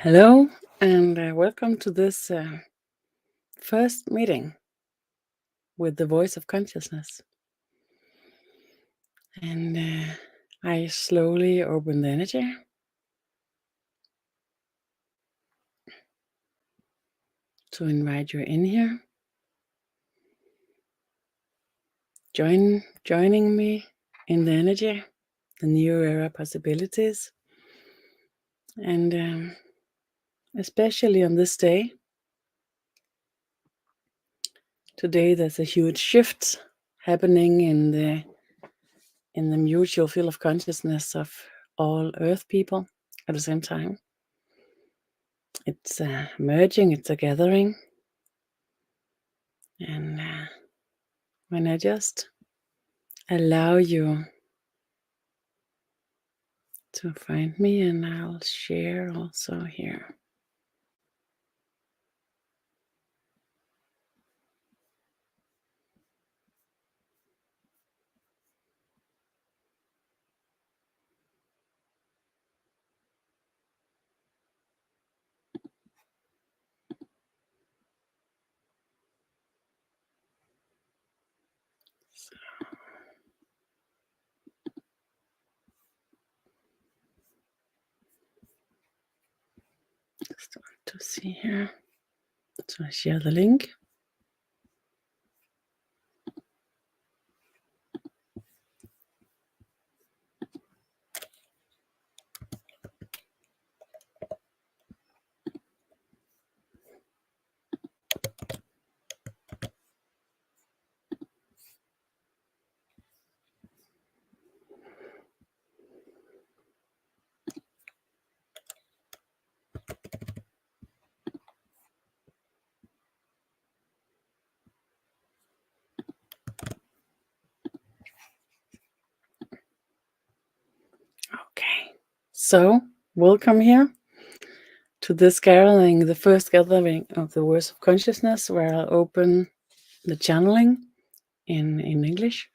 Hello, and welcome to this first meeting with the voice of consciousness. And I slowly open the energy to invite you in here, joining me in the energy, the new era possibilities, and especially on this day. Today, there's a huge shift happening in the mutual field of consciousness of all Earth people at the same time. It's merging, it's a gathering. And when I just allow you to find me, and I'll share also here. So, start to see here. So I share the link. Okay, so welcome here to this gathering, the first gathering of the Voice of Consciousness, where I'll open the channeling in English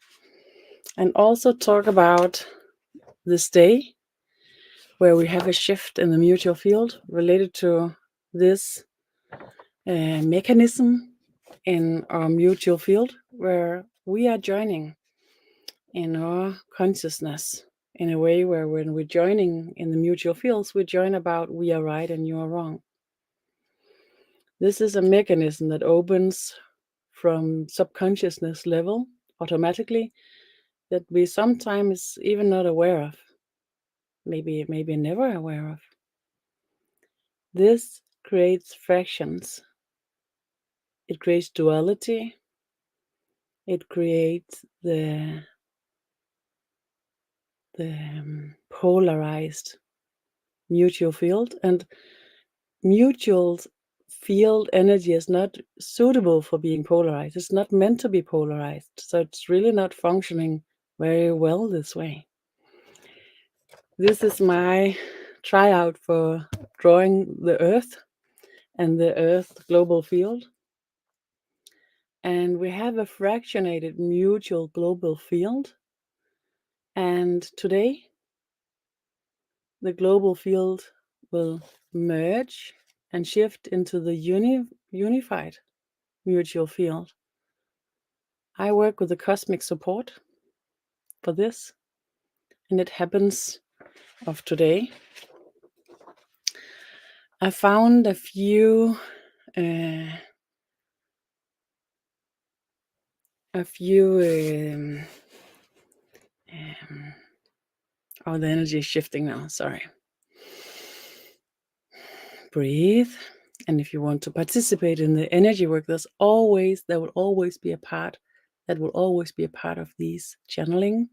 and also talk about this day where we have a shift in the mutual field related to this mechanism in our mutual field where we are joining in our consciousness in a way where when we're joining in the mutual fields, we join about we are right and you are wrong. This is a mechanism that opens from subconsciousness level automatically that we sometimes even not aware of, maybe never aware of. This creates fractions. It creates duality. It creates the polarized mutual field, and mutual field energy is not suitable for being polarized. It's not meant to be polarized, so it's really not functioning very well this way. This is my tryout for drawing the Earth and the Earth global field, and we have a fractionated mutual global field, and today the global field will merge and shift into the unified mutual field. I work with the cosmic support for this, and it happens of today. I found a few oh, the energy is shifting now, sorry. Breathe. And if you want to participate in the energy work, there will always be a part of these channeling.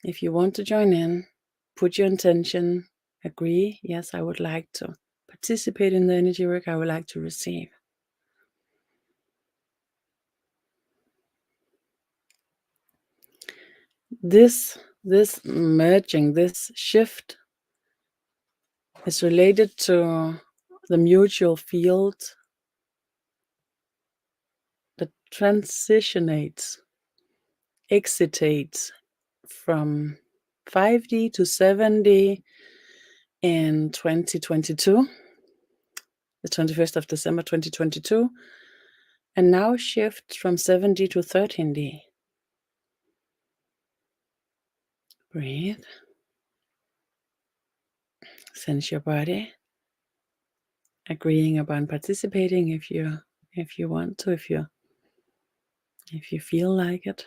If you want to join in, put your intention, agree, yes, I would like to participate in the energy work, I would like to receive. This merging, this shift is related to the mutual field that exitates from 5D to 7D in 2022. the 21st of December 2022, and now shift from 7D to 13D. Breathe. Sense your body. Agreeing upon participating if you want to, if you feel like it.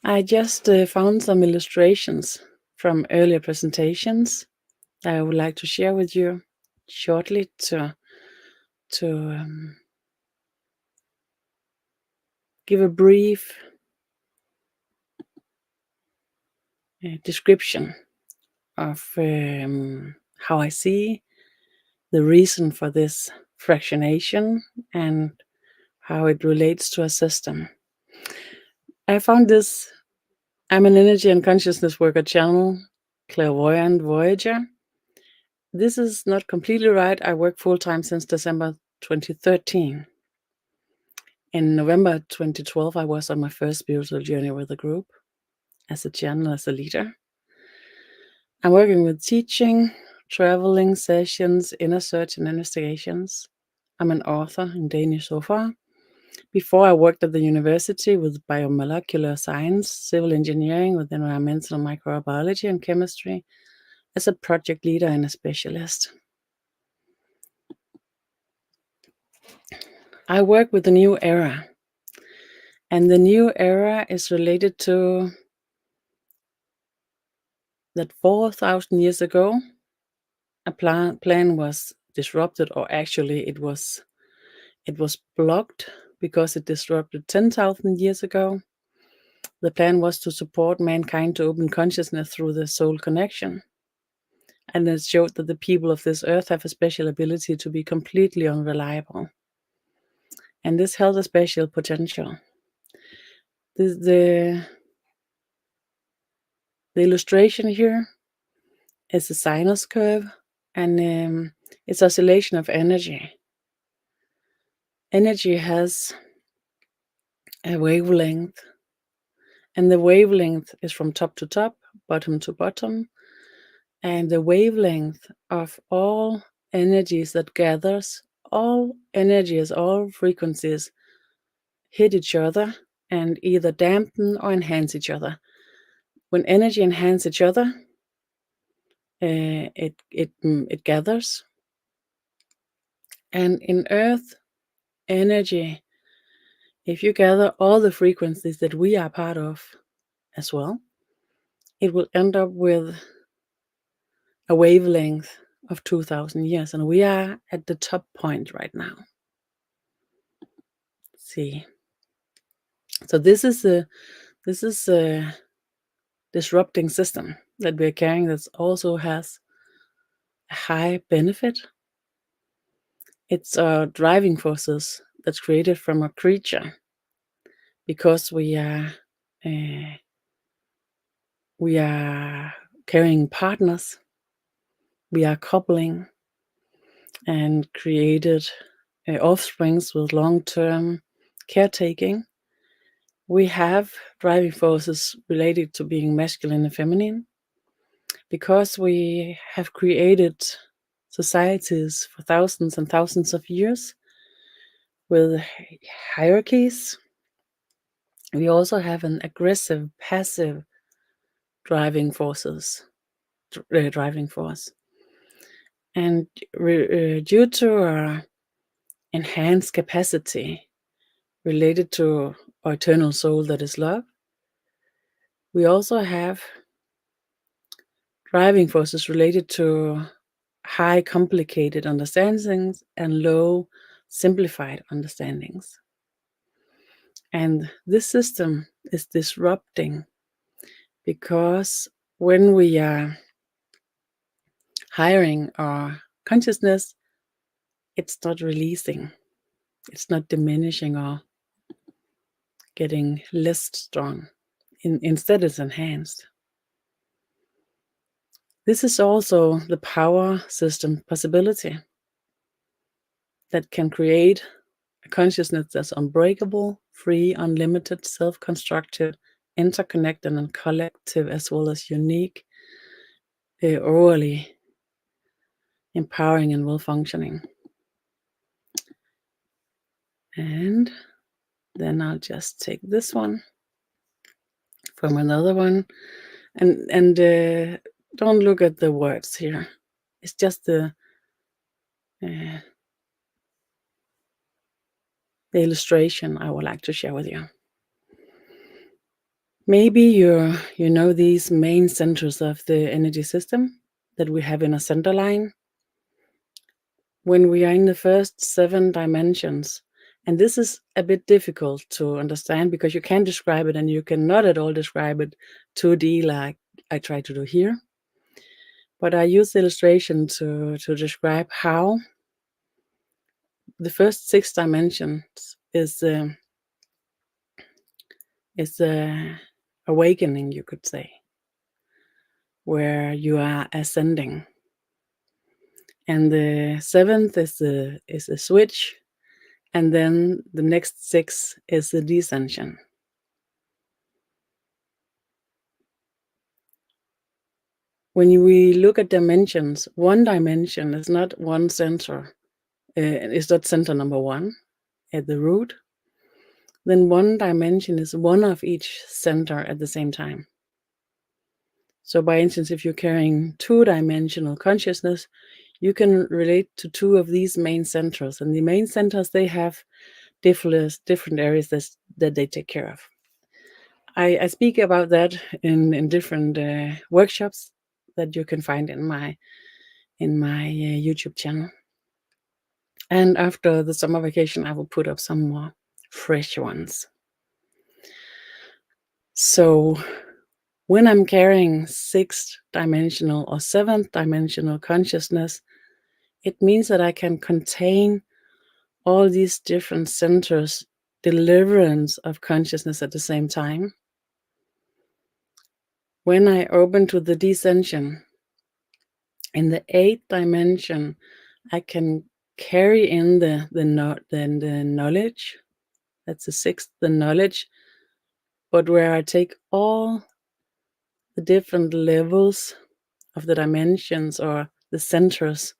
I just found some illustrations from earlier presentations that I would like to share with you shortly to give a brief description of how I see the reason for this fractionation and how it relates to a system. I found this. I'm an energy and consciousness worker channel, clairvoyant voyager. This is not completely right. I work full-time since December 2013. In November 2012, I was on my first spiritual journey with a group as a channel, as a leader. I'm working with teaching, traveling sessions, inner search and investigations. I'm an author in Danish so far. Before I worked at the university with biomolecular science, civil engineering with environmental microbiology and chemistry as a project leader and a specialist. I work with the new era, and the new era is related to that 4,000 years ago, a plan was disrupted, or actually it was blocked because it disrupted 10,000 years ago. The plan was to support mankind to open consciousness through the soul connection. And it showed that the people of this earth have a special ability to be completely unreliable. And this held a special potential. The illustration here is a sinus curve, and it's oscillation of energy. Energy has a wavelength, and the wavelength is from top to top, bottom to bottom, and the wavelength of all energies that gathers, all energies, all frequencies hit each other and either dampen or enhance each other. When energy enhances each other, it gathers. And in Earth energy, if you gather all the frequencies that we are part of as well, it will end up with a wavelength of 2,000 years, and we are at the top point right now. See, so this is a disrupting system that we're carrying that also has a high benefit. It's our driving forces that's created from a creature, because we are carrying partners, we are coupling and created offsprings with long-term caretaking. We have driving forces related to being masculine and feminine, because we have created societies for thousands and thousands of years with hierarchies. We also have an aggressive, passive driving force. And due to our enhanced capacity related to our eternal soul that is love, we also have driving forces related to high complicated understandings and low simplified understandings. And this system is disrupting, because when we are hiring our consciousness, it's not releasing, it's not diminishing or getting less strong. Instead, it's enhanced. This is also the power system possibility that can create a consciousness that's unbreakable, free, unlimited, self-constructed, interconnected, and collective, as well as unique, orally empowering and well-functioning. And then I'll just take this one from another one. And don't look at the words here. It's just the illustration I would like to share with you. Maybe you know these main centers of the energy system that we have in a center line. When we are in the first 7 dimensions, and this is a bit difficult to understand because you can't describe it and you cannot at all describe it 2D like I try to do here. But I use the illustration to describe how the first 6 dimensions is awakening, you could say, where you are ascending. And the 7th is the switch, and then the next 6 is the descension. When we look at dimensions, one dimension is not one center. It's not center number 1 at the root. Then one dimension is one of each center at the same time. So by instance, if you're carrying 2-dimensional consciousness, you can relate to 2 of these main centers. And the main centers, they have different areas that they take care of. I speak about that in different workshops that you can find in my YouTube channel. And after the summer vacation, I will put up some more fresh ones. So when I'm carrying 6-dimensional or 7th-dimensional consciousness, it means that I can contain all these different centers, deliverance of consciousness at the same time. When I open to the descension, in the 8th dimension, I can carry in the knowledge. That's the 6th, the knowledge, but where I take all the different levels of the dimensions or the centers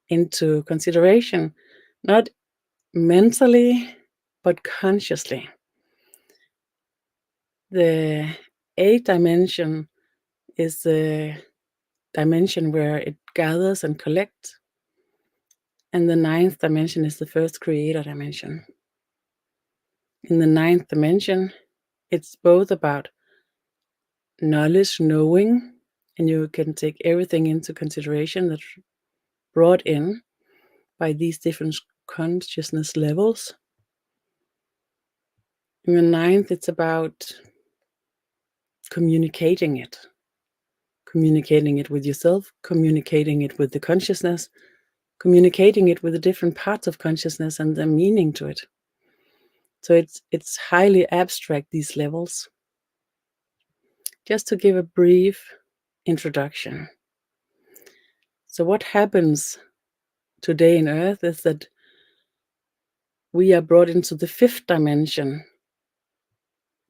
into consideration, not mentally, but consciously. The 8th dimension is the dimension where it gathers and collects, and the 9th dimension is the first creator dimension. In the 9th dimension, it's both about knowledge, knowing, and you can take everything into consideration that's brought in by these different consciousness levels. In the 9th, it's about communicating it with yourself, communicating it with the consciousness, communicating it with the different parts of consciousness and the meaning to it. So it's highly abstract, these levels. Just to give a brief introduction. So what happens today in Earth is that we are brought into the 5th dimension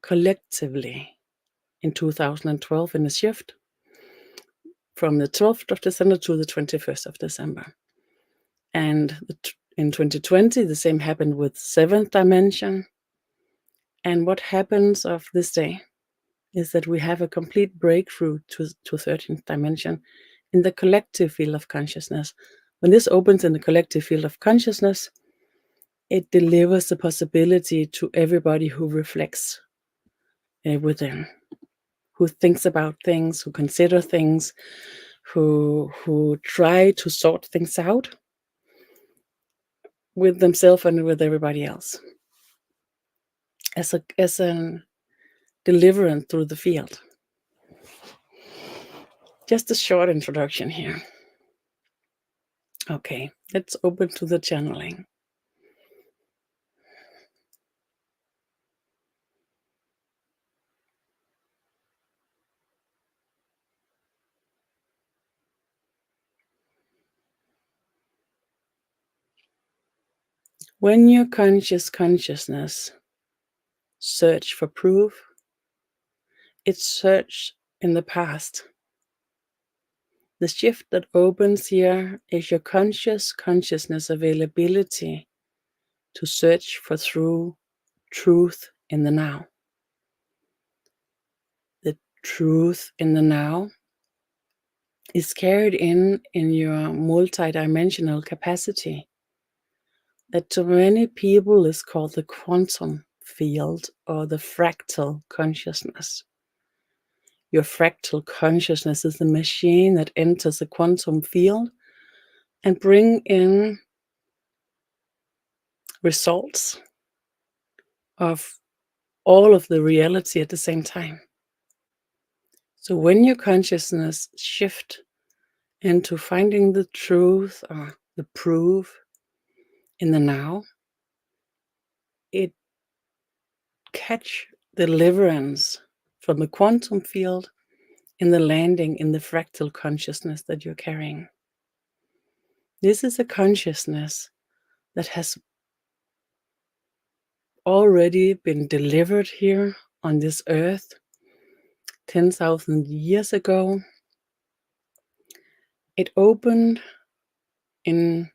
collectively in 2012 in a shift from the 12th of December to the 21st of December. And in 2020, the same happened with 7th dimension. And what happens of this day is that we have a complete breakthrough to 13th dimension in the collective field of consciousness. When this opens in the collective field of consciousness, it delivers the possibility to everybody who reflects within, who thinks about things, who consider things, who try to sort things out with themselves and with everybody else, as a deliverance through the field. Just a short introduction here. Okay, let's open to the channeling. When your consciousness search for proof, it search in the past. The shift that opens here is your consciousness availability to search for truth in the now. The truth in the now is carried in your multidimensional capacity that to many people is called the quantum field or the fractal consciousness. Your fractal consciousness is the machine that enters the quantum field and bring in results of all of the reality at the same time. So when your consciousness shift into finding the truth or the proof in the now, it catch deliverance from the quantum field in the landing in the fractal consciousness that you're carrying. This is a consciousness that has already been delivered here on this earth 10,000 years ago. It opened in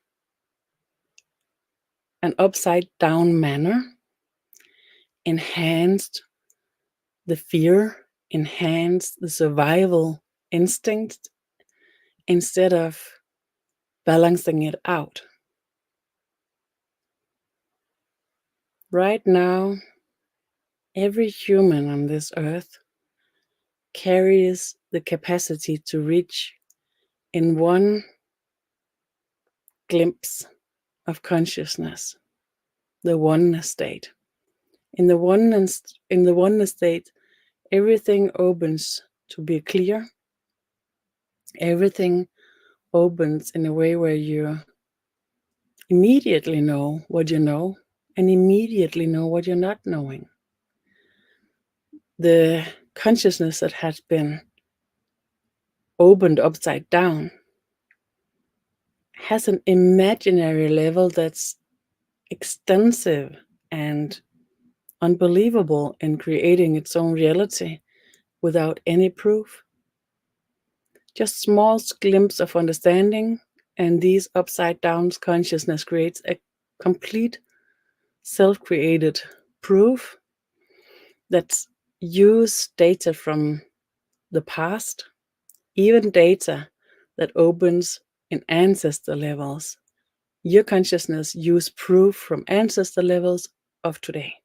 an upside down manner, enhanced the fear, enhanced the survival instinct instead of balancing it out. Right now, every human on this earth carries the capacity to reach in one glimpse of consciousness, the oneness state. In the oneness state, everything opens to be clear. Everything opens in a way where you immediately know what you know and immediately know what you're not knowing. The consciousness that has been opened upside down has an imaginary level that's extensive and unbelievable in creating its own reality without any proof. Just small glimpse of understanding, and these upside down consciousness creates a complete self-created proof that's use data from the past, even data that opens in ancestor levels. Your consciousness use proof from ancestor levels of today.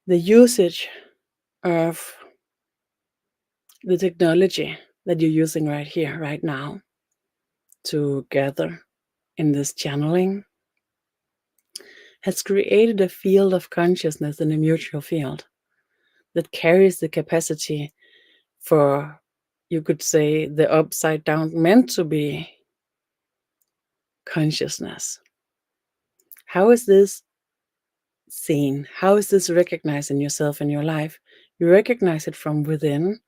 The usage of the technology that you're using right here, right now, to gather in this channeling has created a field of consciousness in a mutual field that carries the capacity for, you could say, the upside down meant to be consciousness. How is this seen? How is this recognized in yourself and your life? You recognize it from within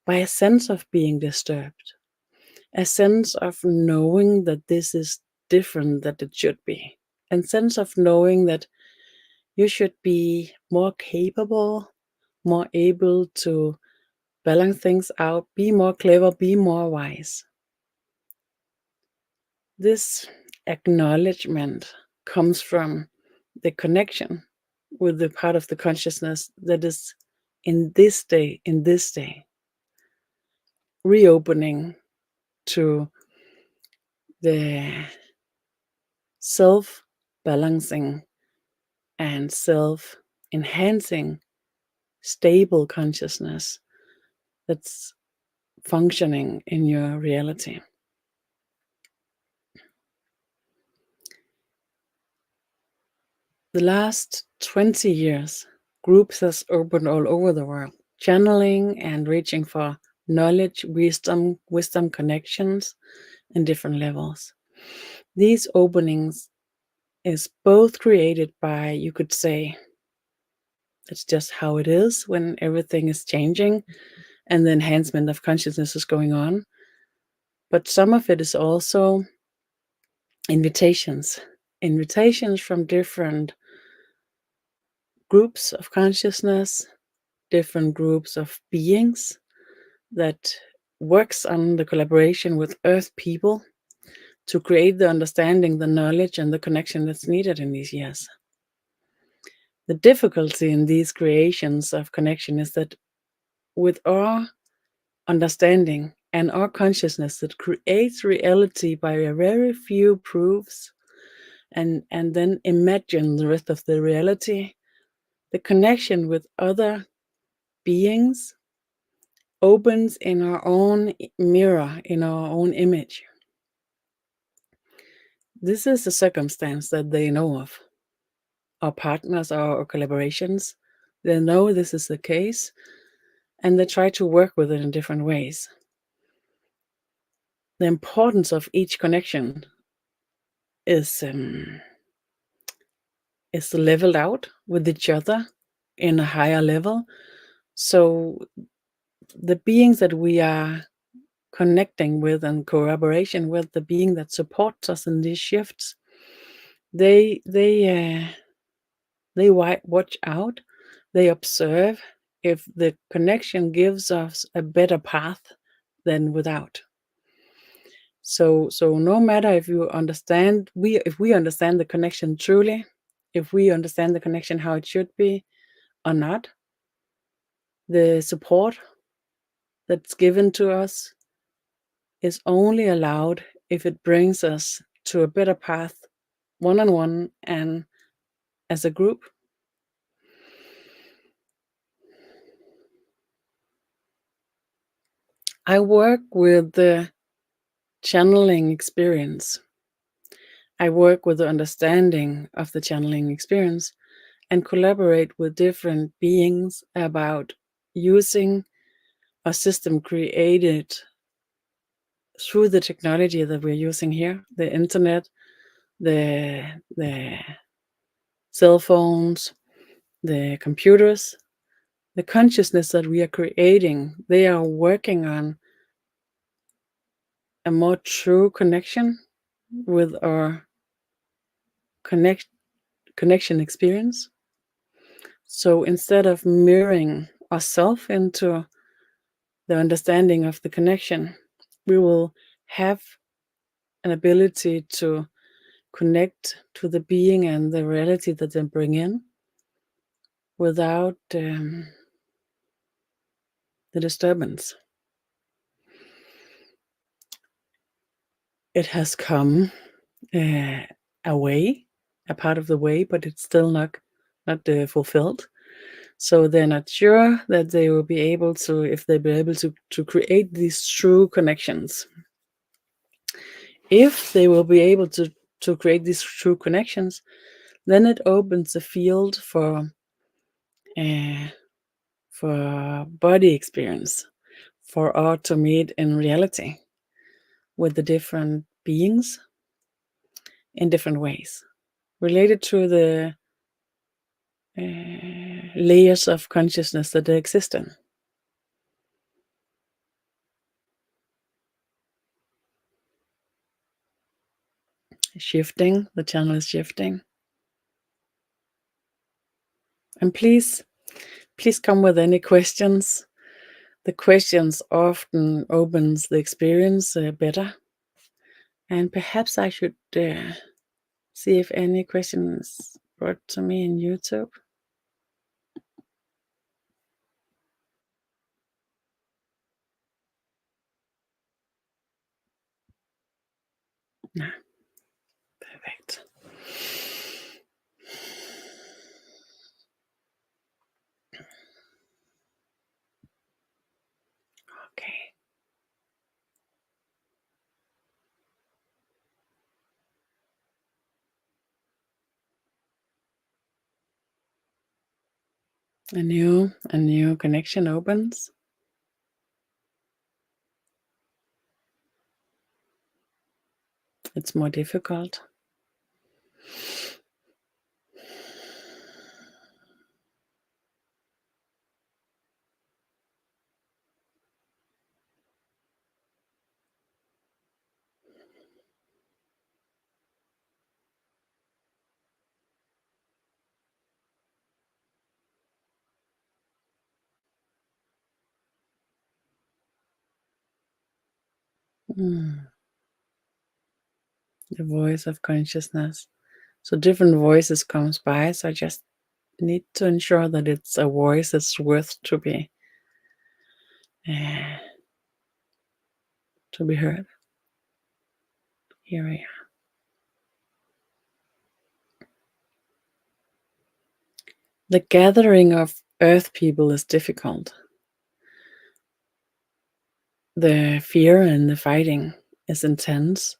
by a sense of being disturbed, a sense of knowing that this is different than it should be, a sense of knowing that you should be more capable, more able to balance things out, be more clever, be more wise. This acknowledgement comes from the connection with the part of the consciousness that is in this day, reopening to the self-balancing and self-enhancing stable consciousness that's functioning in your reality. The last 20 years, groups has opened all over the world, channeling and reaching for knowledge, wisdom connections in different levels. These openings is both created by, you could say, that's just how it is when everything is changing and the enhancement of consciousness is going on. But some of it is also invitations from different groups of consciousness, different groups of beings that works on the collaboration with Earth people to create the understanding, the knowledge, and the connection that's needed in these years. The difficulty in these creations of connection is that with our understanding and our consciousness that creates reality by a very few proofs and then imagine the rest of the reality, the connection with other beings opens in our own mirror, in our own image. This is a circumstance that they know of. Our partners, our collaborations, they know this is the case, and they try to work with it in different ways. The importance of each connection is leveled out with each other in a higher level. So the beings that we are connecting with and collaboration with, the being that supports us in these shifts, they watch out, they observe if the connection gives us a better path than without. So no matter if you understand, if we understand the connection truly, if we understand the connection how it should be or not, the support that's given to us is only allowed if it brings us to a better path, one-on-one and as a group. I work with the channeling experience. I work with the understanding of the channeling experience and collaborate with different beings about using a system created through the technology that we're using here, the internet, the cell phones, the computers, the consciousness that we are creating. They are working on a more true connection with our connection experience. So instead of mirroring ourselves into the understanding of the connection, we will have an ability to connect to the being and the reality that they bring in without the disturbance. It has come a way, a part of the way, but it's still not fulfilled. So they're not sure that they will be able to, if they'll be able to create these true connections. If they will be able to create these true connections, then it opens a field for body experience, for our to meet in reality with the different beings in different ways, related to the layers of consciousness that they exist in. Shifting, the channel is shifting. And please come with any questions. The questions often opens the experience better. And perhaps I should see if any questions brought to me in YouTube. No. Perfect. Okay. A new connection opens. It's more difficult. The voice of consciousness. So different voices comes by, so I just need to ensure that it's a voice that's worth uh, to be heard. Here we are. The gathering of earth people is difficult. The fear and the fighting is intense,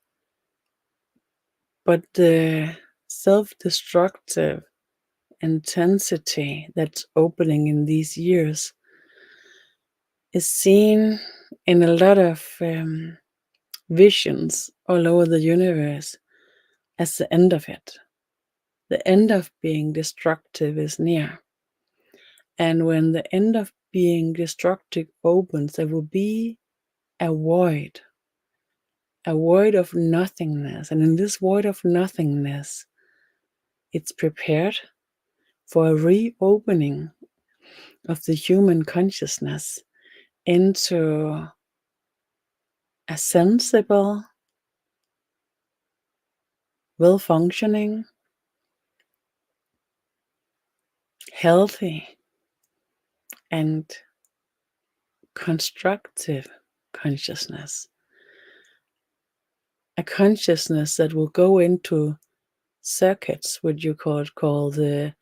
but the self-destructive intensity that's opening in these years is seen in a lot of visions all over the universe as the end of it. The end of being destructive is near. And when the end of being destructive opens, there will be a void of nothingness. And in this void of nothingness, it's prepared for a reopening of the human consciousness into a sensible, well-functioning, healthy, and constructive consciousness. A consciousness that will go into circuits, what you call the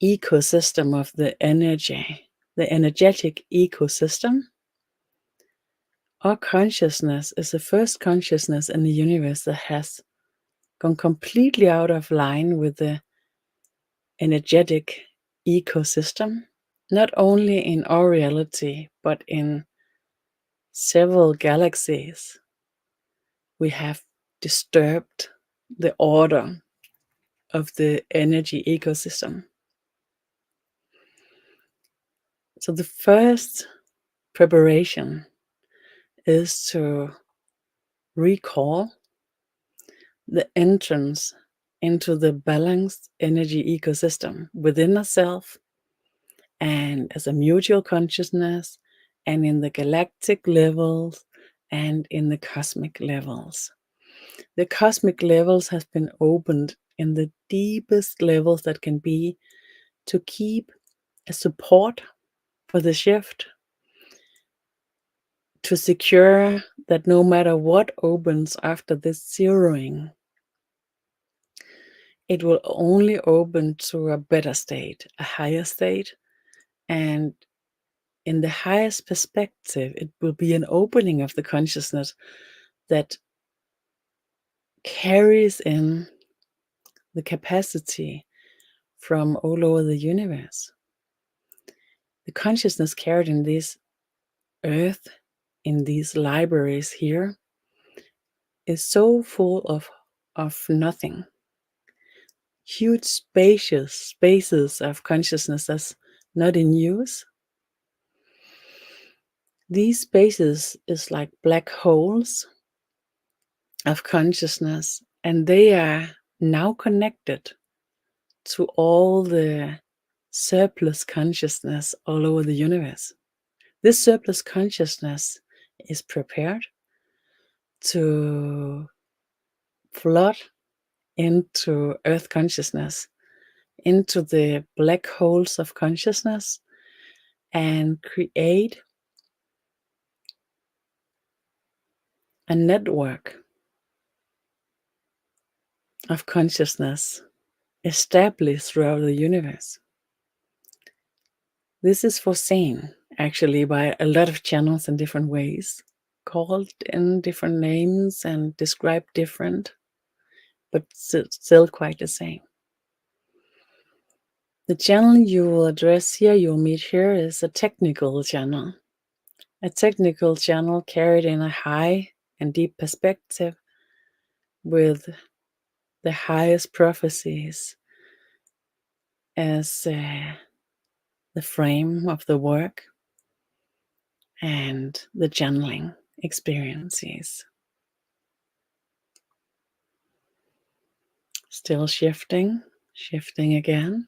ecosystem of the energy, the energetic ecosystem. Our consciousness is the first consciousness in the universe that has gone completely out of line with the energetic ecosystem, not only in our reality, but in several galaxies. We have disturbed the order of the energy ecosystem. So the first preparation is to recall the entrance into the balanced energy ecosystem within ourselves and as a mutual consciousness and in the galactic levels and in the cosmic levels. The cosmic levels have been opened in the deepest levels that can be to keep a support for the shift, to secure that no matter what opens after this zeroing, it will only open to a better state, a higher state. And in the highest perspective, it will be an opening of the consciousness that carries in the capacity from all over the universe. The consciousness carried in this earth, in these libraries here, is so full of nothing. Huge spaces of consciousness that's not in use. These spaces is like black holes of consciousness, and they are now connected to all the surplus consciousness all over the universe. This surplus consciousness is prepared to flood into earth consciousness, into the black holes of consciousness, and create a network of consciousness established throughout the universe. This is foreseen actually by a lot of channels in different ways, called in different names and described different, but still quite the same. The channel you will address here, you'll meet here, is a technical channel. A technical channel carried in a high and deep perspective with the highest prophecies as the frame of the work and the channeling experiences. Still shifting again.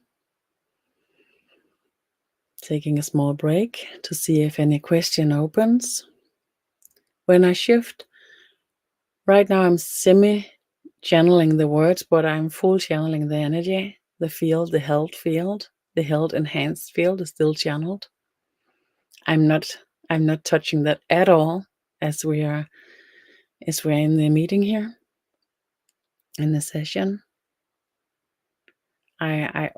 Taking a small break to see if any question opens. When I shift, Right now I'm semi-channeling the words, but I'm full channeling the energy, the field, the health enhanced field is still channeled. I'm not touching that at all as we're in the meeting here, in the session. I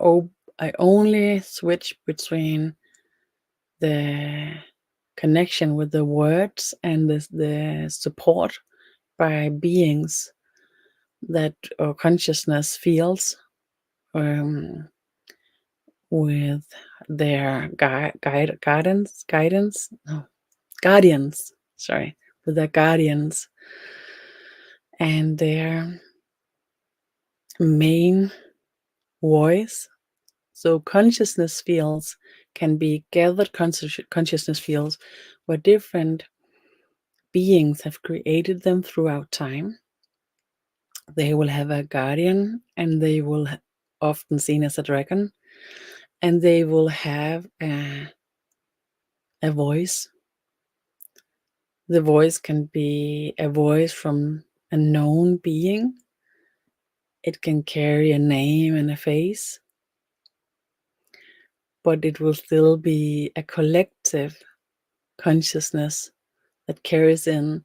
only switch between the connection with the words and the support by beings that our consciousness feels with their guardians, sorry, with their guardians and their main voice. So consciousness fields can be gathered consciousness fields where different beings have created them throughout time. They will have a guardian, and they will often seen as a dragon, and they will have a voice. The voice can be a voice from a known being. It can carry a name and a face, but it will still be a collective consciousness that carries in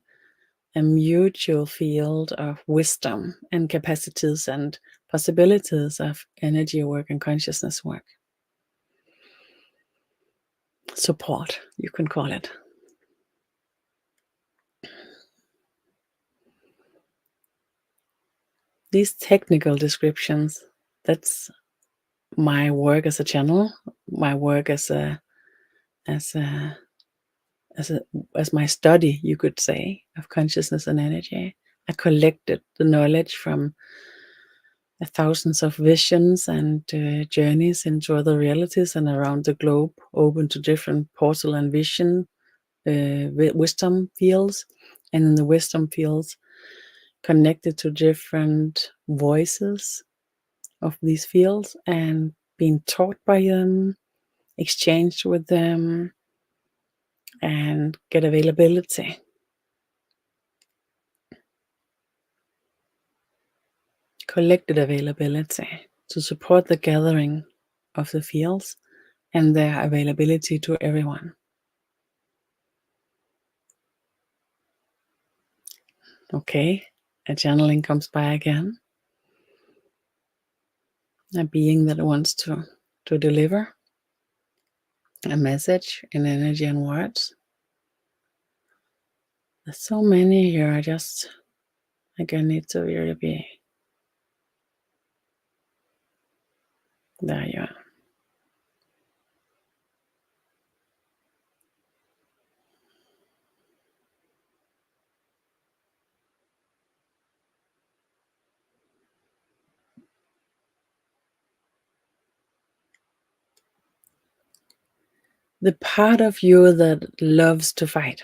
a mutual field of wisdom and capacities and possibilities of energy work and consciousness work. Support, you can call it. These technical descriptions, that's my work as a channel, my work as my study, you could say, of consciousness and energy. I collected the knowledge from thousands of visions and journeys into other realities and around the globe, open to different portal and vision wisdom fields, and in the wisdom fields connected to different voices of these fields and being taught by them, exchanged with them, and get availability. Collected availability to support the gathering of the fields and their availability to everyone. Okay, a channeling comes by again. A being that wants to deliver a message in energy and words. There's so many here. I need to really be. There you are. The part of you that loves to fight.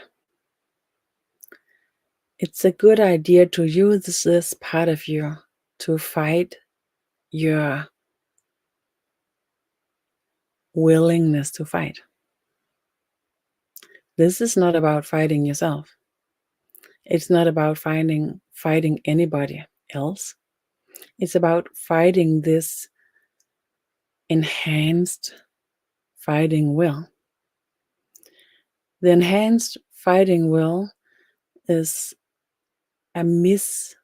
It's a good idea to use this part of you to fight your willingness to fight. This is not about fighting yourself. It's not about fighting anybody else. It's about fighting this enhanced fighting will. The enhanced fighting will is a miscreation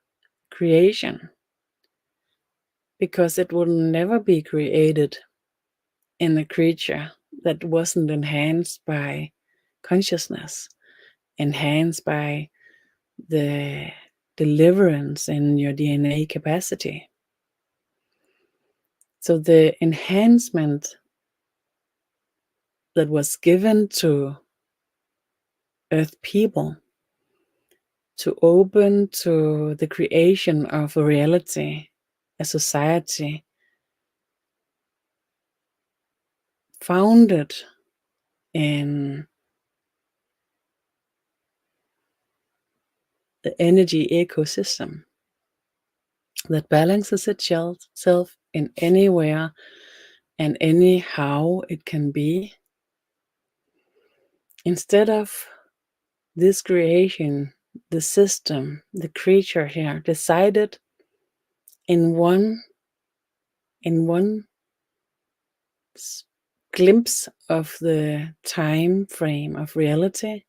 because it would never be created in a creature that wasn't enhanced by consciousness, enhanced by the deliverance in your DNA capacity. So the enhancement that was given to Earth people to open to the creation of a reality, a society founded in the energy ecosystem that balances itself in anywhere and anyhow it can be. Instead of this creation the system, the creature here decided in one glimpse of the time frame of reality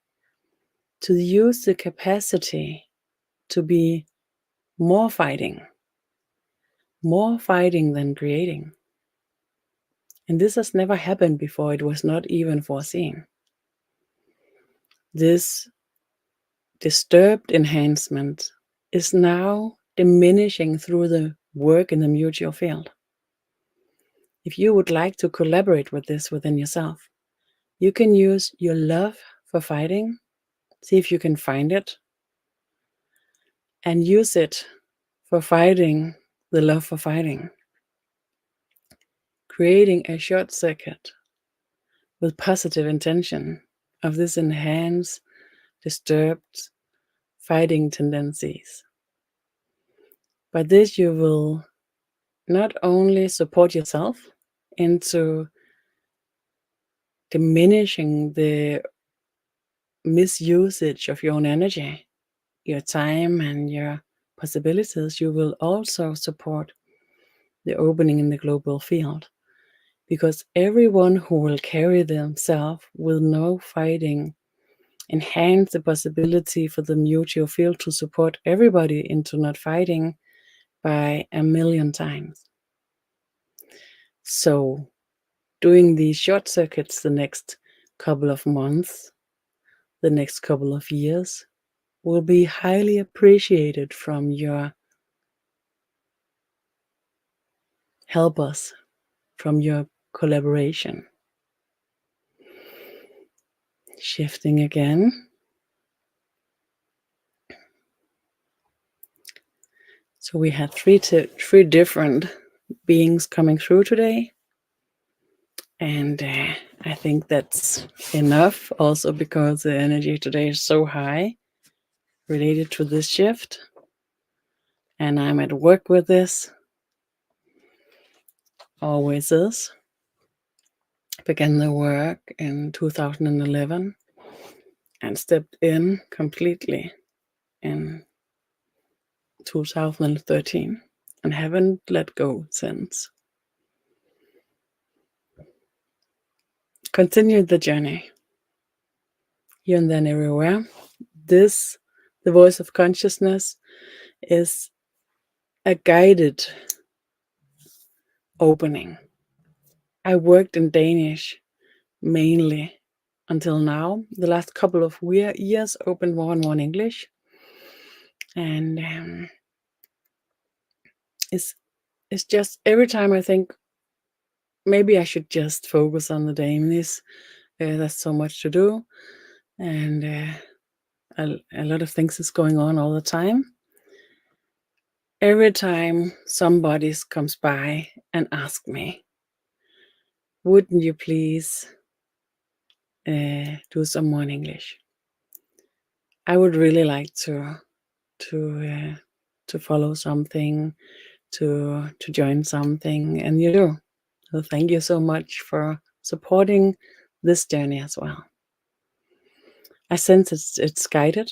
to use the capacity to be more fighting than creating. And this has never happened before. It was not even foreseen. This disturbed enhancement is now diminishing through the work in the mutual field. If you would like to collaborate with this within yourself, you can use your love for fighting, see if you can find it, and use it for fighting the love for fighting, creating a short circuit with positive intention of this enhanced, disturbed fighting tendencies. By this, you will not only support yourself into diminishing the misusage of your own energy, your time, and your possibilities, you will also support the opening in the global field. Because everyone who will carry themselves will know fighting enhance the possibility for the mutual field to support everybody into not fighting by 1,000,000 times. So doing these short circuits the next couple of months, the next couple of years, will be highly appreciated from your helpers, from your collaboration. Shifting again. So we had three different beings coming through today. And I think that's enough also because the energy today is so high related to this shift. And I'm at work with this. Always is. Began the work in 2011 and stepped in completely in 2013 and haven't let go since. Continued the journey. Here and then everywhere. This, the voice of consciousness, is a guided opening. I worked in Danish mainly until now. The last couple of years opened more and more in English. And it's just every time I think maybe I should just focus on the Danish. There's so much to do. And a lot of things is going on all the time. Every time somebody comes by and asks me, wouldn't you please do some more in English? I would really like to follow something, to join something, and you do. So thank you so much for supporting this journey as well. I sense it's guided,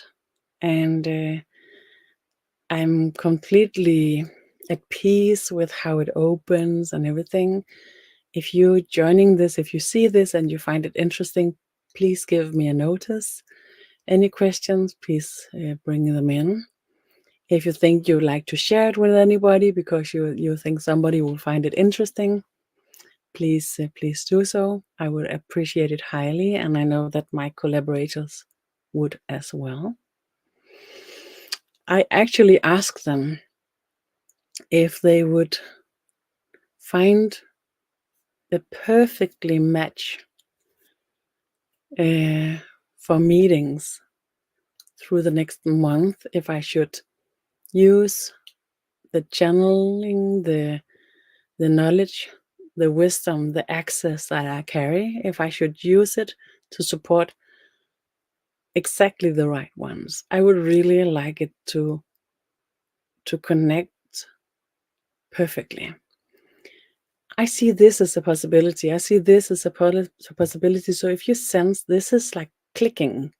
and I'm completely at peace with how it opens and everything. If you're joining this, if you see this and you find it interesting, please give me a notice. Any questions, please bring them in. If you think you'd like to share it with anybody because you think somebody will find it interesting, please do so. I would appreciate it highly, and I know that my collaborators would as well. I actually asked them if they would find a perfectly match for meetings through the next month, if I should use the channeling, the knowledge, the wisdom, the access that I carry, if I should use it to support exactly the right ones. I would really like it to connect perfectly. I see this as a possibility. I see this as a possibility. So if you sense this is like clicking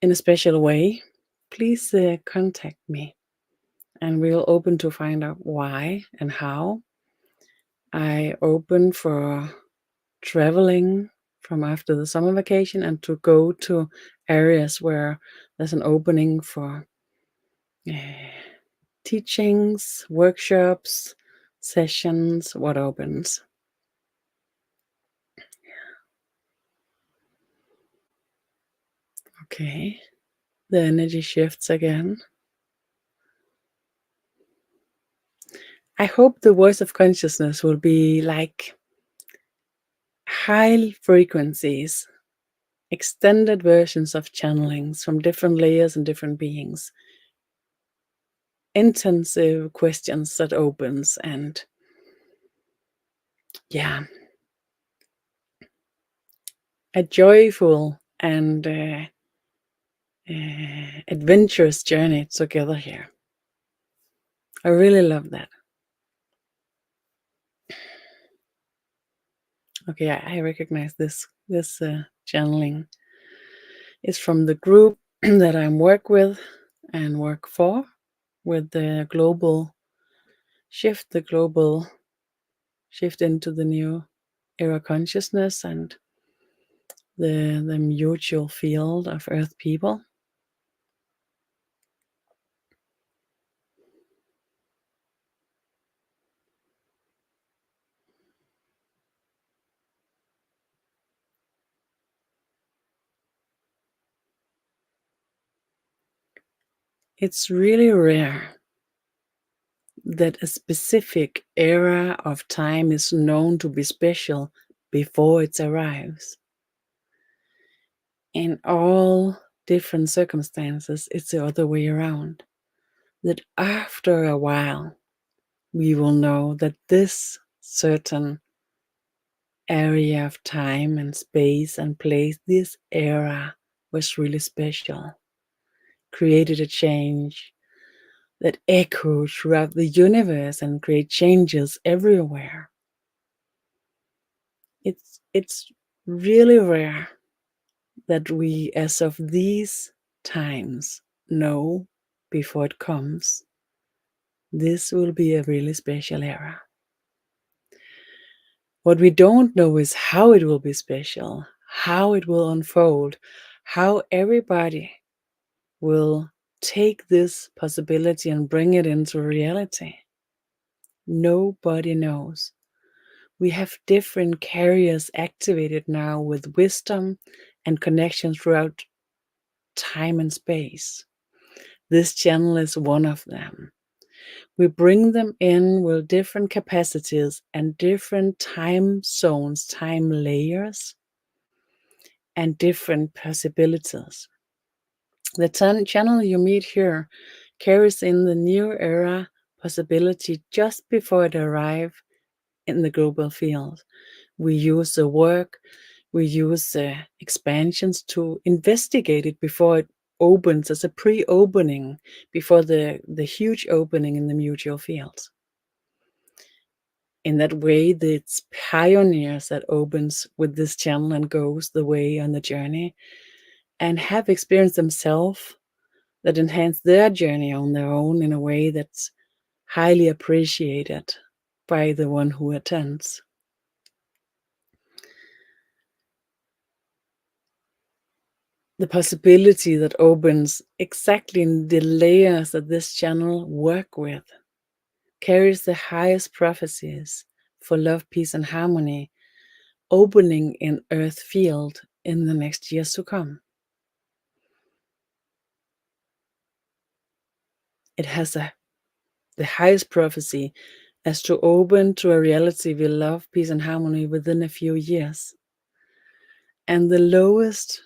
in a special way, please contact me, and we'll open to find out why and how. I open for traveling from after the summer vacation and to go to areas where there's an opening for teachings, workshops, sessions, what opens. Okay, the energy shifts again. I hope the voice of consciousness will be like high frequencies, extended versions of channelings from different layers and different beings, intensive questions that opens, and a joyful and adventurous journey together here. I really love that. Okay, I recognize this channeling is from the group that I work with and work for, with the global shift into the new era consciousness and the mutual field of Earth people. It's really rare that a specific era of time is known to be special before it arrives. In all different circumstances, it's the other way around. That after a while, we will know that this certain area of time and space and place, this era was really special, created a change that echoed throughout the universe and create changes everywhere. It's really rare that we, as of these times, know before it comes, this will be a really special era. What we don't know is how it will be special, how it will unfold, how everybody will take this possibility and bring it into reality. Nobody knows. We have different carriers activated now with wisdom and connection throughout time and space. This channel is one of them. We bring them in with different capacities and different time zones, time layers, and different possibilities. The channel you meet here carries in the new era possibility just before it arrives in the global field. We use the work, we use the expansions to investigate it before it opens as a pre-opening, before the huge opening in the mutual fields. In that way, it's pioneers that opens with this channel and goes the way on the journey and have experienced themselves that enhance their journey on their own in a way that's highly appreciated by the one who attends. The possibility that opens exactly in the layers that this channel work with carries the highest prophecies for love, peace, and harmony opening in Earth field in the next years to come. It has the highest prophecy as to open to a reality with love, peace, and harmony within a few years. And the lowest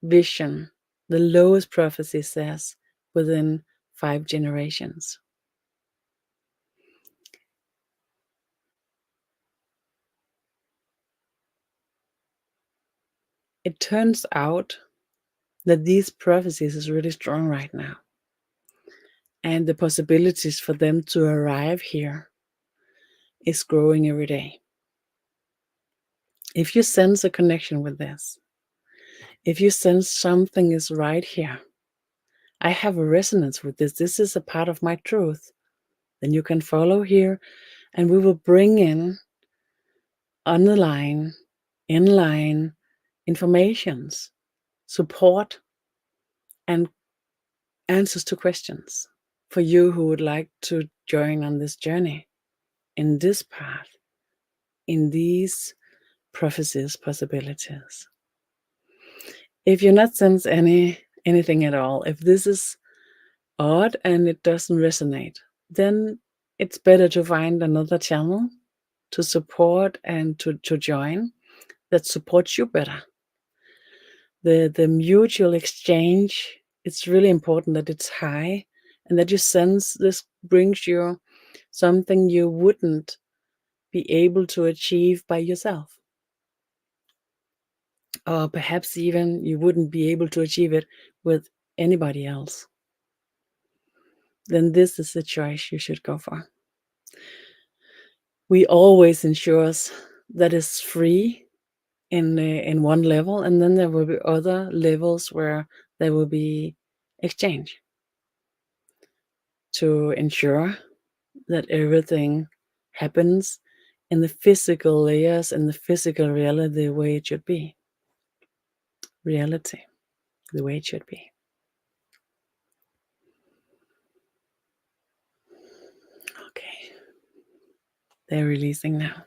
vision, the lowest prophecy says within 5 generations. It turns out that these prophecies is really strong right now. And the possibilities for them to arrive here is growing every day. If you sense a connection with this, If you sense something is right here, I have a resonance with this, this is a part of my truth, then you can follow here, and we will bring in on the line, in line, informations, support, and answers to questions for you who would like to join on this journey, in this path, in these prophecies, possibilities. If you not sense anything at all, if this is odd and it doesn't resonate, then it's better to find another channel to support and to join that supports you better. The mutual exchange, it's really important that it's high and that you sense this brings you something you wouldn't be able to achieve by yourself. Or perhaps even you wouldn't be able to achieve it with anybody else. Then this is the choice you should go for. We always ensures that it's free in one level, and then there will be other levels where there will be exchange to ensure that everything happens in the physical layers and the physical reality the way it should be. Reality, the way it should be. Okay, they're releasing now.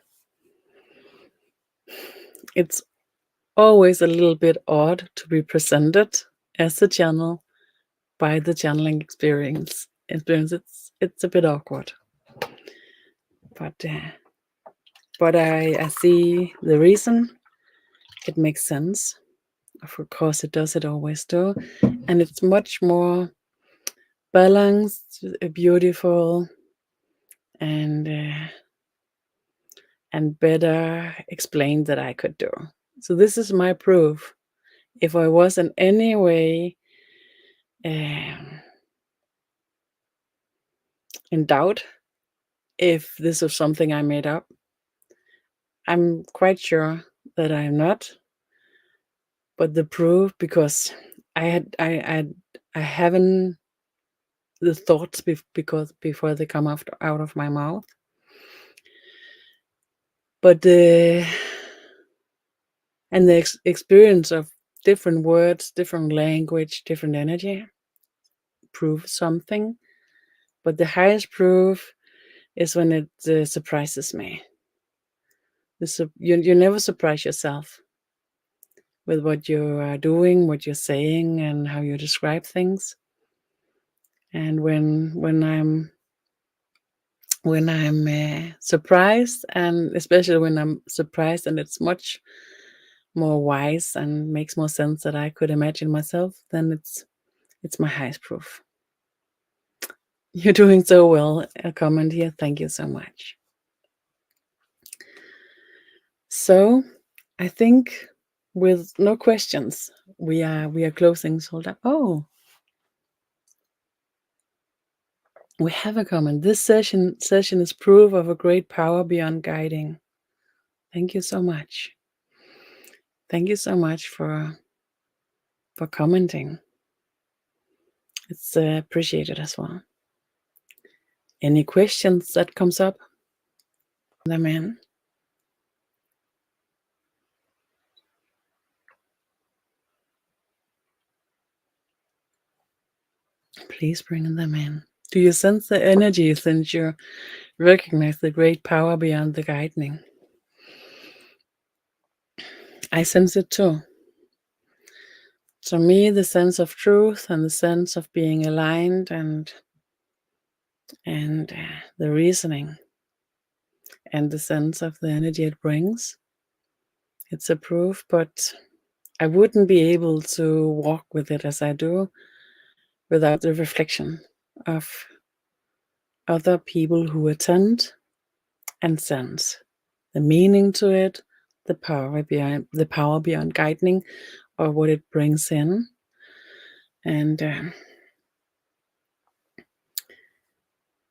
It's always a little bit odd to be presented as a channel by the channeling experience. It's a bit awkward, but I see the reason. It makes sense. Of course, it does. It always do, and it's much more balanced, beautiful, and better explained that I could do. So this is my proof. If I was in any way in doubt if this is something I made up, I'm quite sure that I'm not. But the proof, because I haven't the thoughts because before they come out of my mouth. But the experience of different words, different language, different energy proves something. But the highest proof is when it surprises me. You never surprise yourself with what you are doing, what you're saying, and how you describe things. And when I'm surprised, and especially when I'm surprised and it's much more wise and makes more sense that I could imagine myself, then it's my highest proof. You're doing so well. A comment here. Thank you so much. So I think with no questions, we are closing. Hold up. Oh, we have a comment. This session is proof of a great power beyond guiding. Thank you so much. Thank you so much for commenting. It's appreciated as well. Any questions that comes up? Them in. Please bring them in. Do you sense the energy since you recognize the great power beyond the guiding? I sense it too. To me, the sense of truth and the sense of being aligned and the reasoning and the sense of the energy it brings, it's a proof, but I wouldn't be able to walk with it as I do without the reflection of other people who attend and sense the meaning to it, the power beyond guiding, or what it brings in. And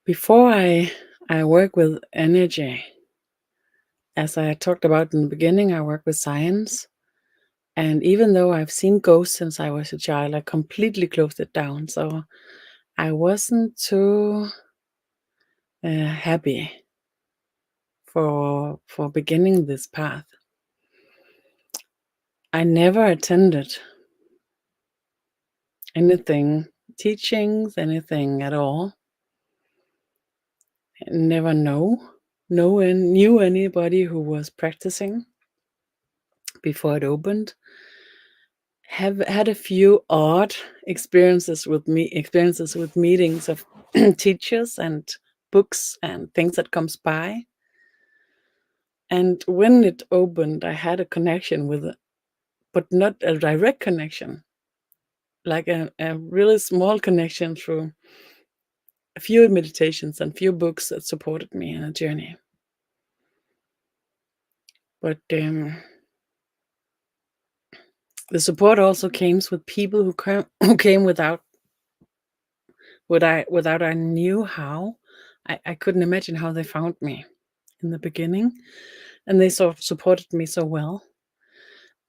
before I work with energy, as I talked about in the beginning, I work with science, And even though I've seen ghosts since I was a child, I completely closed it down. So I wasn't too happy for beginning this path. I never attended anything, teachings, anything at all. Never knew anybody who was practicing before it opened. Have had a few odd experiences with meetings of teachers and books and things that comes by. And when it opened, I had a connection with it, but not a direct connection, like a really small connection through a few meditations and few books that supported me in a journey. But the support also came with people who came without I knew how. I couldn't imagine how they found me in the beginning, and they sort of supported me so well.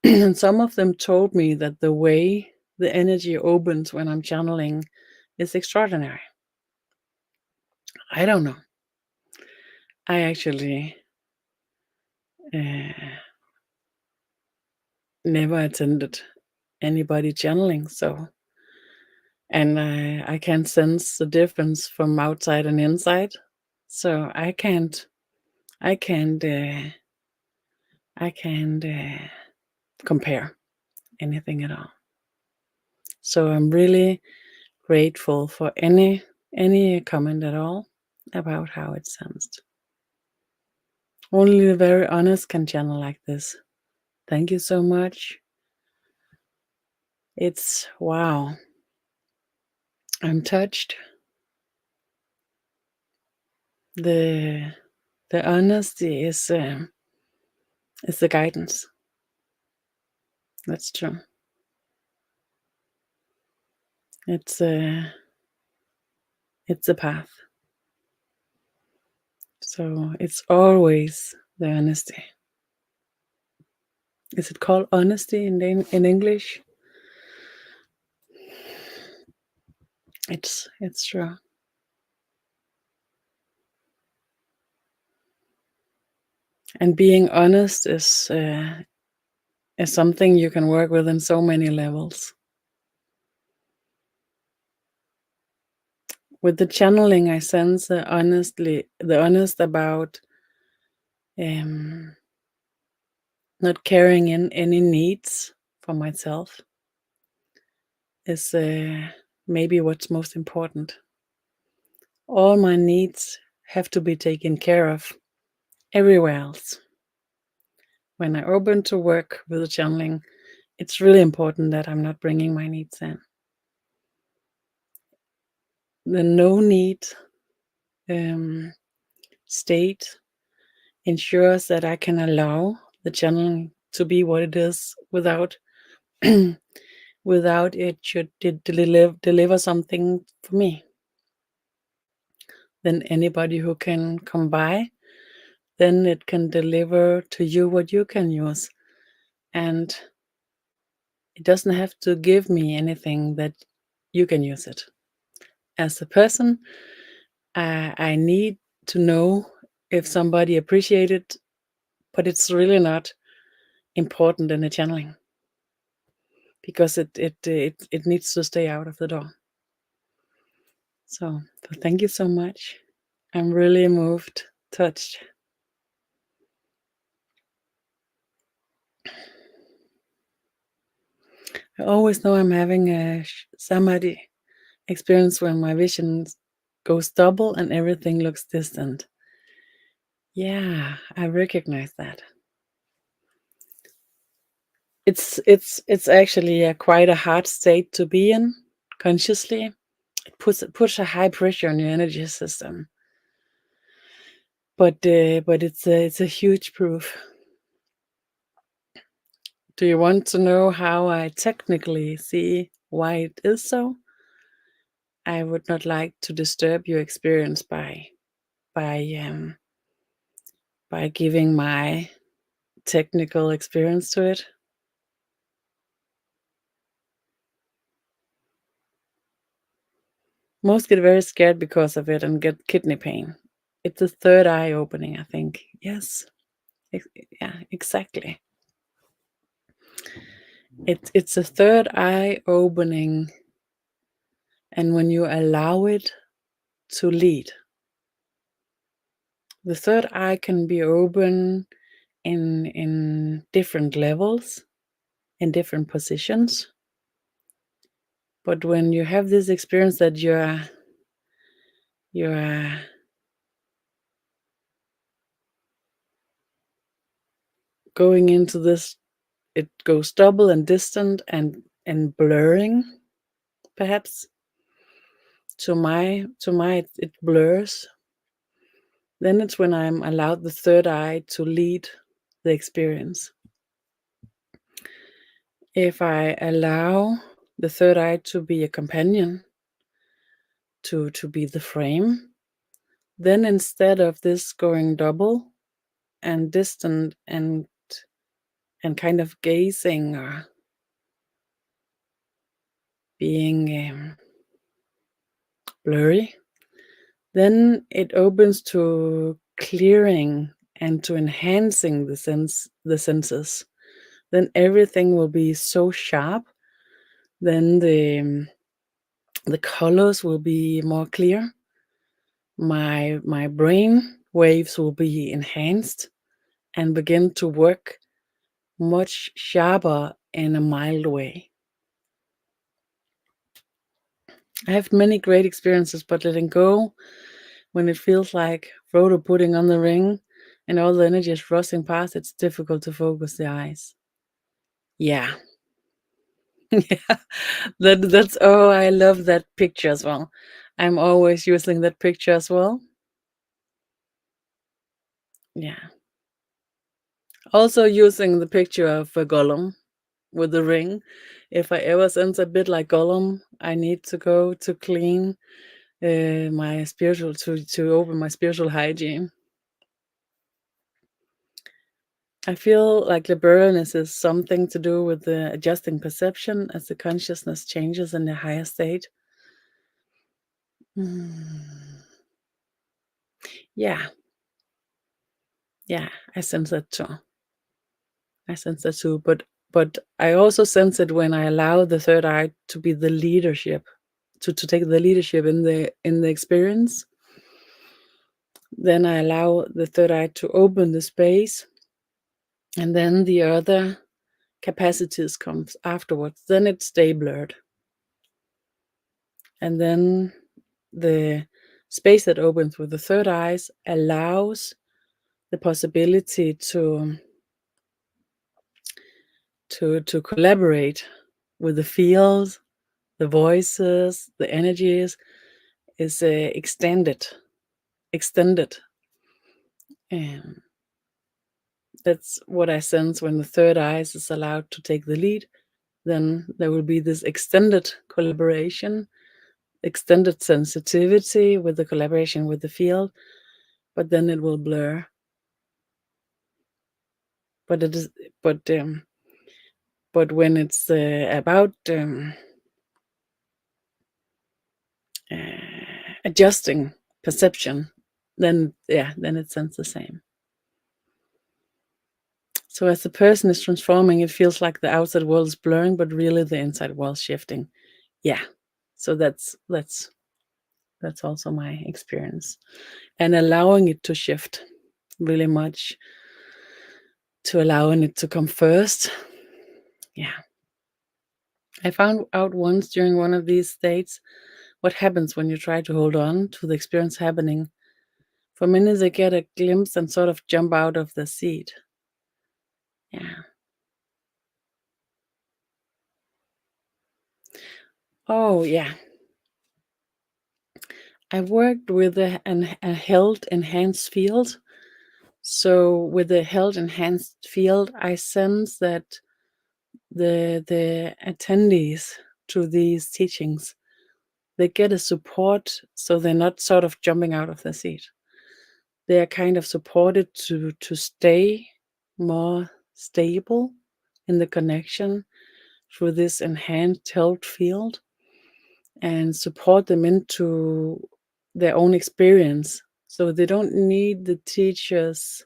And some of them told me that the way the energy opens when I'm channeling is extraordinary. I don't know. I actually never attended anybody channeling, so and I can sense the difference from outside and inside. So I can't compare anything at all. So I'm really grateful for any comment at all about how it sensed. Only the very honest can channel like this. Thank you so much. It's wow. I'm touched. The honesty is the guidance. That's true. It's a path. So it's always the honesty. Is it called honesty in English? It's true. And being honest is something you can work with in so many levels. With the channeling, I sense the honest about not carrying in any needs for myself is maybe what's most important. All my needs have to be taken care of everywhere else. When I open to work with the channeling, it's really important that I'm not bringing my needs in. The no need state ensures that I can allow the channeling to be what it is without it should deliver something for me. Then anybody who can come by, then it can deliver to you what you can use. And it doesn't have to give me anything that you can use it. As a person, I need to know if somebody appreciates it, but it's really not important in the channeling because it needs to stay out of the door. So thank you so much. I'm really moved, touched. I always know I'm having a samadhi experience when my vision goes double and everything looks distant. Yeah, I recognize that. It's actually quite a hard state to be in consciously. It puts a high pressure on your energy system. But it's a huge proof. Do you want to know how I technically see why it is so? I would not like to disturb your experience by giving my technical experience to it. Most get very scared because of it and get kidney pain. It's the third eye opening, I think. Yes. Yeah, exactly. It's a third eye opening, and when you allow it to lead, the third eye can be open in different levels, in different positions. But when you have this experience that you're going into this, it goes double and distant and blurring, perhaps. To my it blurs. Then it's when I'm allowed the third eye to lead the experience. If I allow the third eye to be a companion, to be the frame, then instead of this going double and distant and kind of gazing or being blurry, then it opens to clearing and to enhancing the senses. Then everything will be so sharp. Then the colors will be more clear. My brain waves will be enhanced and begin to work much sharper in a mild way. I have many great experiences, but letting go when it feels like Frodo putting on the ring and all the energy is rushing past, it's difficult to focus the eyes. Yeah. Yeah. That's oh, I love that picture as well. I'm always using that picture as well. Yeah. Also using the picture of a Gollum with the ring. If I ever sense a bit like Gollum, I need to go to clean my spiritual to open my spiritual hygiene. I feel like the blurriness is something to do with the adjusting perception as the consciousness changes in the higher state. Mm. Yeah, yeah, I sense that too. I sense that too. But I also sense it when I allow the third eye to be the leadership, to take the leadership in the experience. Then I allow the third eye to open the space, and then the other capacities comes afterwards. Then it stay blurred. And then the space that opens with the third eyes allows the possibility to collaborate with the fields, the voices, the energies is extended. And that's what I sense when the third eyes is allowed to take the lead. Then there will be this extended collaboration, extended sensitivity with the collaboration with the field, but then it will blur. But it is, but when it's about adjusting perception, then yeah, then it sounds the same. So as the person is transforming, it feels like the outside world is blurring, but really the inside world shifting. Yeah. So that's also my experience. And allowing it to shift really much, to allowing it to come first. Yeah. I found out once during one of these states what happens when you try to hold on to the experience happening. For many, they get a glimpse and sort of jump out of the seat. Yeah. Oh, yeah. I worked with a health enhanced field. So with the health enhanced field, I sense that the attendees to these teachings, they get a support, so they're not sort of jumping out of the seat. They are kind of supported to stay more stable in the connection through this enhanced health field. and support them into their own experience. So they don't need the teachers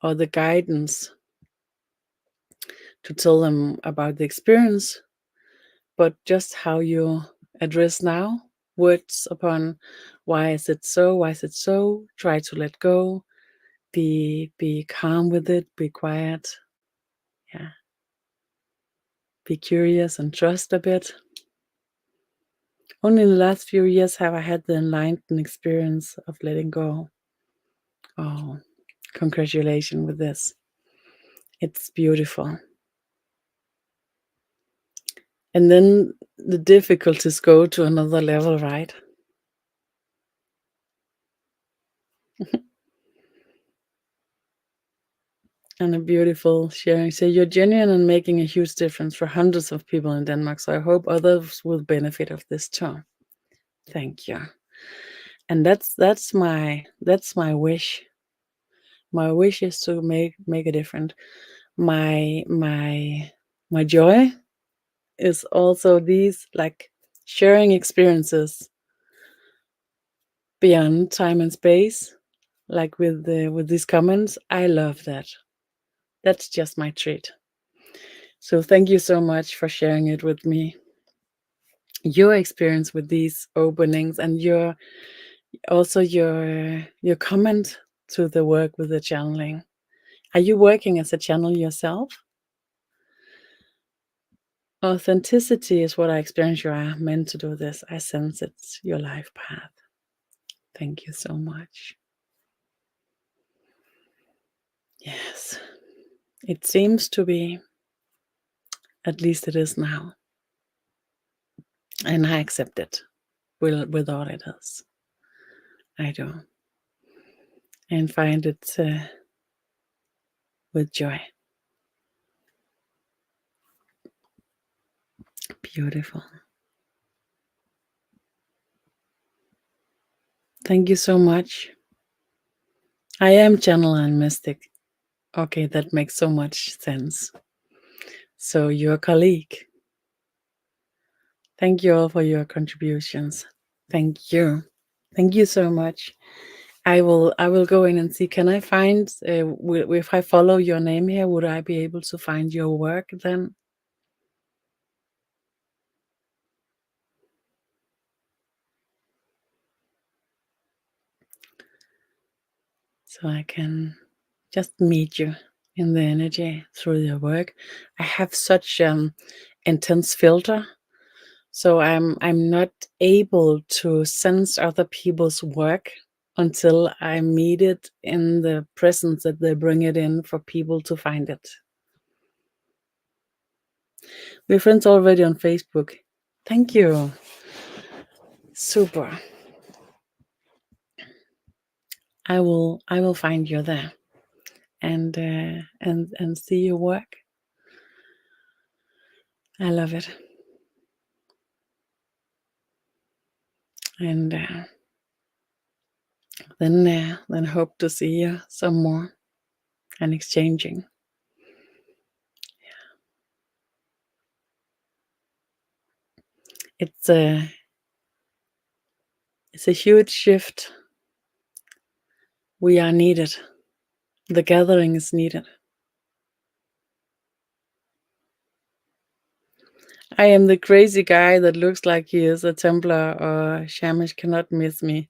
or the guidance to tell them about the experience, but just how you address now, words upon why is it so, why is it so, try to let go, be calm with it, be quiet, yeah, be curious and trust a bit. Only in the last few years have I had the enlightened experience of letting go. Oh, congratulations with this. It's beautiful. And then the difficulties go to another level, right? And a beautiful sharing. So you're genuine and making a huge difference for hundreds of people in Denmark. So I hope others will benefit of this too. Thank you. And that's my wish. My wish is to make a difference. My joy is also these like sharing experiences beyond time and space, like with these comments. I love that. That's just my treat. So thank you so much for sharing it with me. Your experience with these openings and your comment to the work with the channeling. Are you working as a channel yourself? Authenticity is what I experience. You are meant to do this. I sense it's your life path. Thank you so much. Yes, it seems to be. At least it is now. And I accept it with all it is. I do. And find it with joy. Beautiful. Thank you so much. I am channel and mystic. Okay, that makes so much sense. So your colleague. Thank you all for your contributions. Thank you. Thank you so much. I will go in and see. Can I find if I follow your name here, would I be able to find your work then? So I can just meet you in the energy through your work. I have such intense filter, so I'm not able to sense other people's work until I meet it in the presence that they bring it in for people to find it. We're friends already on Facebook. Thank you. Super. I will find you there and see your work. I love it. And then hope to see you some more and exchanging. It's a huge shift. We are needed. The gathering is needed. I am the crazy guy that looks like he is a Templar or Shamish cannot miss me.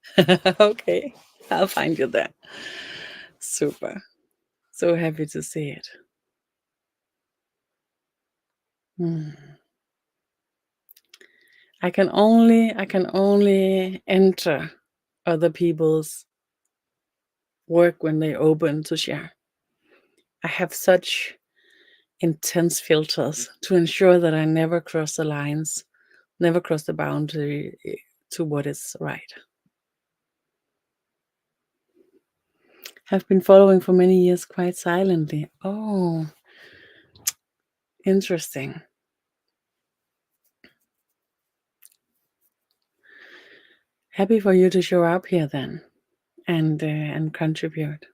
Okay, I'll find you there. Super. So happy to see it. I can only enter other people's work when they open to share. I have such intense filters to ensure that I never cross the lines, never cross the boundary to what is right. Have been following for many years quite silently. Oh, interesting. Happy for you to show up here then and contribute.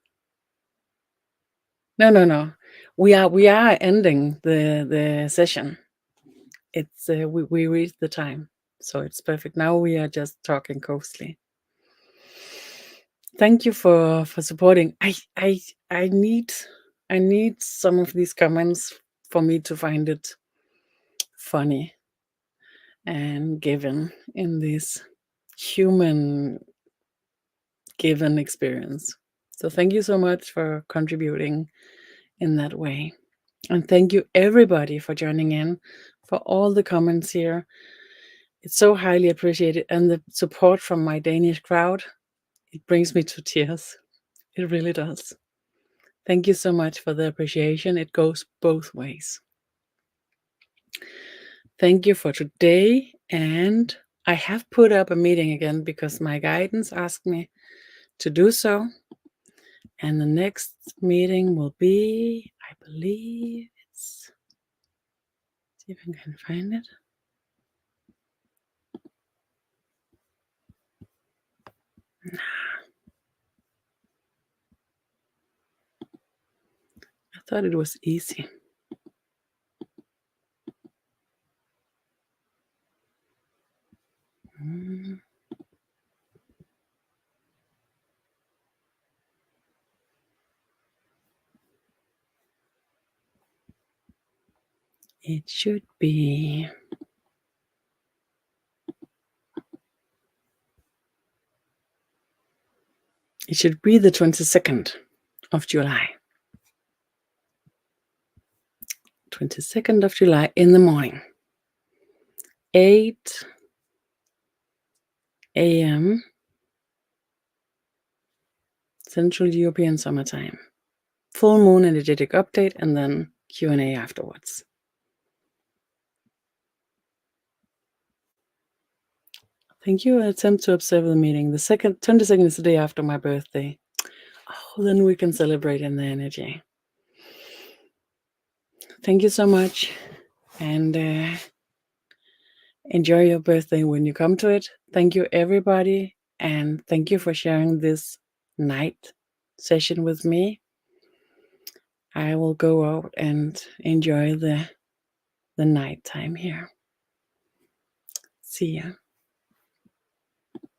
No. We are ending the session. It's we reached the time. So it's perfect. Now we are just talking closely. Thank you for supporting. I need some of these comments for me to find it funny and given in this human given experience. So thank you so much for contributing in that way. And thank you everybody for joining in, for all the comments here. It's so highly appreciated, and the support from my Danish crowd, it brings me to tears. It really does. Thank you so much for the appreciation. It goes both ways. Thank you for today. And I have put up a meeting again because my guidance asked me to do so. And the next meeting will be, I believe it's, see if I can find it. I thought it was easy. It should be the 22nd of July. 22nd of July in the morning. 8 a.m. Central European Summertime. Full moon energetic update and then Q&A afterwards. Thank you. Attempt to observe the meeting. The 22nd is the day after my birthday. Oh, then we can celebrate in the energy. Thank you so much. And enjoy your birthday when you come to it. Thank you, everybody. And thank you for sharing this night session with me. I will go out and enjoy the night time here. See ya.